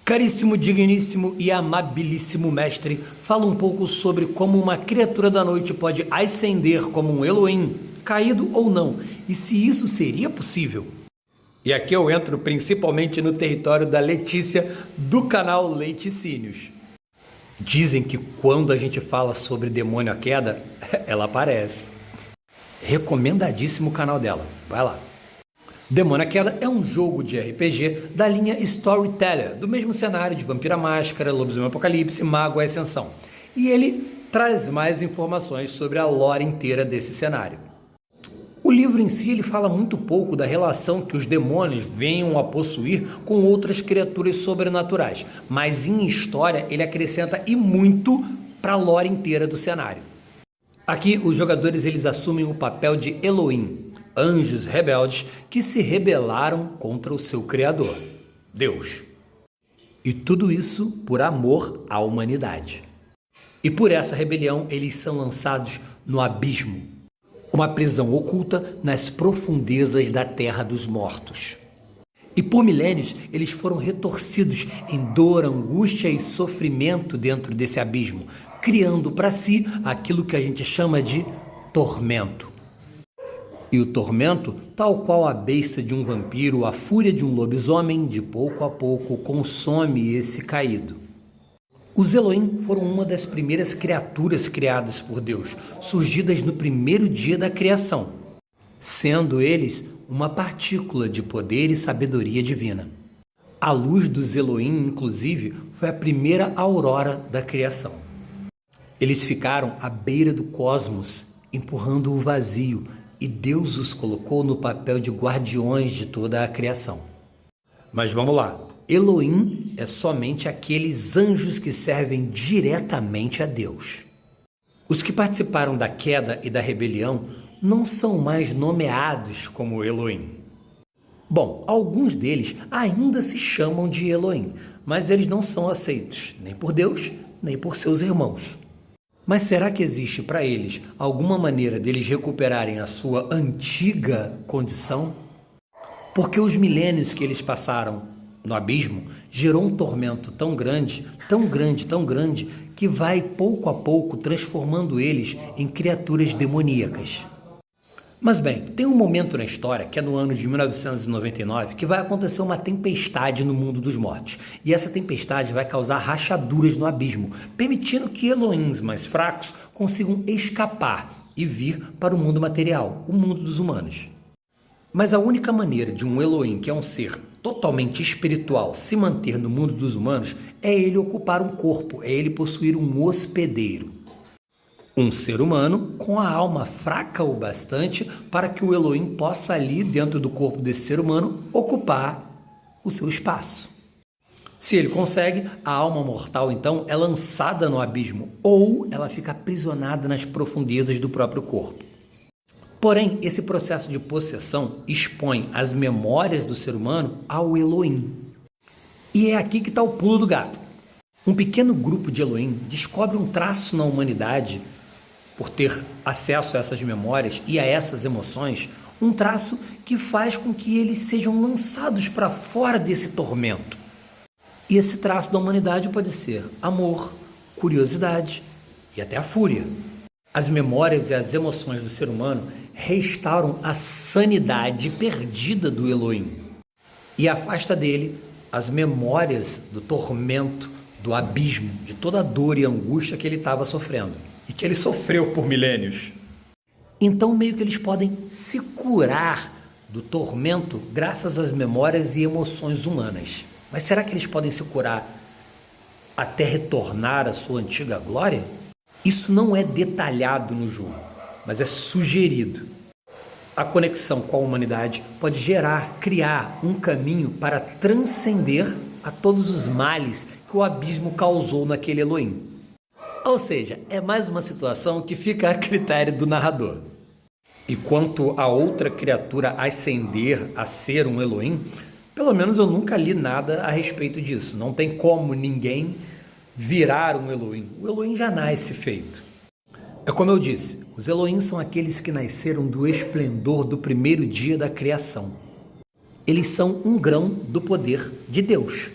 Caríssimo, digníssimo e amabilíssimo mestre, fala um pouco sobre como uma criatura da noite pode ascender como um Elohim, caído ou não, e se isso seria possível. E aqui eu entro principalmente no território da Letícia, do canal Leiticínios. Dizem que quando a gente fala sobre demônio à queda, ela aparece. Recomendadíssimo o canal dela, vai lá. Demônio à Queda é um jogo de RPG da linha Storyteller, do mesmo cenário de Vampira Máscara, Lobisomem Apocalipse, Mago Ascensão. E ele traz mais informações sobre a lore inteira desse cenário. O livro em si ele fala muito pouco da relação que os demônios venham a possuir com outras criaturas sobrenaturais, mas em história ele acrescenta e muito para a lore inteira do cenário. Aqui os jogadores eles assumem o papel de Elohim, anjos rebeldes que se rebelaram contra o seu Criador, Deus. E tudo isso por amor à humanidade. E por essa rebelião eles são lançados no abismo, uma prisão oculta nas profundezas da terra dos mortos. E por milênios eles foram retorcidos em dor, angústia e sofrimento dentro desse abismo, criando para si aquilo que a gente chama de tormento. E o tormento, tal qual a besta de um vampiro, a fúria de um lobisomem, de pouco a pouco consome esse caído. Os Elohim foram uma das primeiras criaturas criadas por Deus, surgidas no primeiro dia da criação, sendo eles uma partícula de poder e sabedoria divina. A luz dos Elohim, inclusive, foi a primeira aurora da criação. Eles ficaram à beira do cosmos, empurrando o vazio, e Deus os colocou no papel de guardiões de toda a criação. Mas vamos lá, Elohim é somente aqueles anjos que servem diretamente a Deus. Os que participaram da queda e da rebelião não são mais nomeados como Elohim. Bom, alguns deles ainda se chamam de Elohim, mas eles não são aceitos, nem por Deus, nem por seus irmãos. Mas será que existe para eles alguma maneira deles recuperarem a sua antiga condição? Porque os milênios que eles passaram no abismo gerou um tormento tão grande, tão grande, tão grande, que vai pouco a pouco transformando eles em criaturas demoníacas. Mas bem, tem um momento na história, que é no ano de 1999, que vai acontecer uma tempestade no mundo dos mortos. E essa tempestade vai causar rachaduras no abismo, permitindo que Elohims mais fracos consigam escapar e vir para o mundo material, o mundo dos humanos. Mas a única maneira de um Elohim, que é um ser totalmente espiritual, se manter no mundo dos humanos, é ele ocupar um corpo, é ele possuir um hospedeiro. Um ser humano com a alma fraca o bastante para que o Elohim possa ali dentro do corpo desse ser humano ocupar o seu espaço. Se ele consegue, a alma mortal então é lançada no abismo ou ela fica aprisionada nas profundezas do próprio corpo. Porém, esse processo de possessão expõe as memórias do ser humano ao Elohim. E é aqui que está o pulo do gato. Um pequeno grupo de Elohim descobre um traço na humanidade por ter acesso a essas memórias e a essas emoções, um traço que faz com que eles sejam lançados para fora desse tormento. E esse traço da humanidade pode ser amor, curiosidade e até a fúria. As memórias e as emoções do ser humano restauram a sanidade perdida do Elohim e afasta dele as memórias do tormento, do abismo, de toda a dor e angústia que ele estava sofrendo. E que ele sofreu por milênios. Então meio que eles podem se curar do tormento graças às memórias e emoções humanas. Mas será que eles podem se curar até retornar à sua antiga glória? Isso não é detalhado no jogo, mas é sugerido. A conexão com a humanidade pode criar um caminho para transcender a todos os males que o abismo causou naquele Elohim. Ou seja, é mais uma situação que fica a critério do narrador. E quanto a outra criatura ascender a ser um Elohim, pelo menos eu nunca li nada a respeito disso. Não tem como ninguém virar um Elohim. O Elohim já nasce feito. É como eu disse, os Elohim são aqueles que nasceram do esplendor do primeiro dia da criação. Eles são um grão do poder de Deus.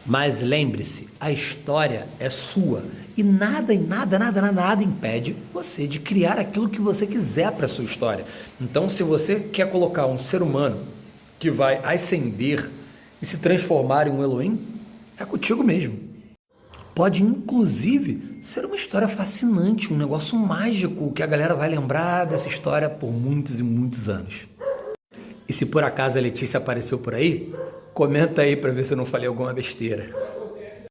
Mas lembre-se, a história é sua e nada, nada impede você de criar aquilo que você quiser para sua história. Então, se você quer colocar um ser humano que vai ascender e se transformar em um Elohim, é contigo mesmo. Pode, inclusive, ser uma história fascinante, um negócio mágico que a galera vai lembrar dessa história por muitos e muitos anos. E se por acaso a Letícia apareceu por aí, comenta aí para ver se eu não falei alguma besteira.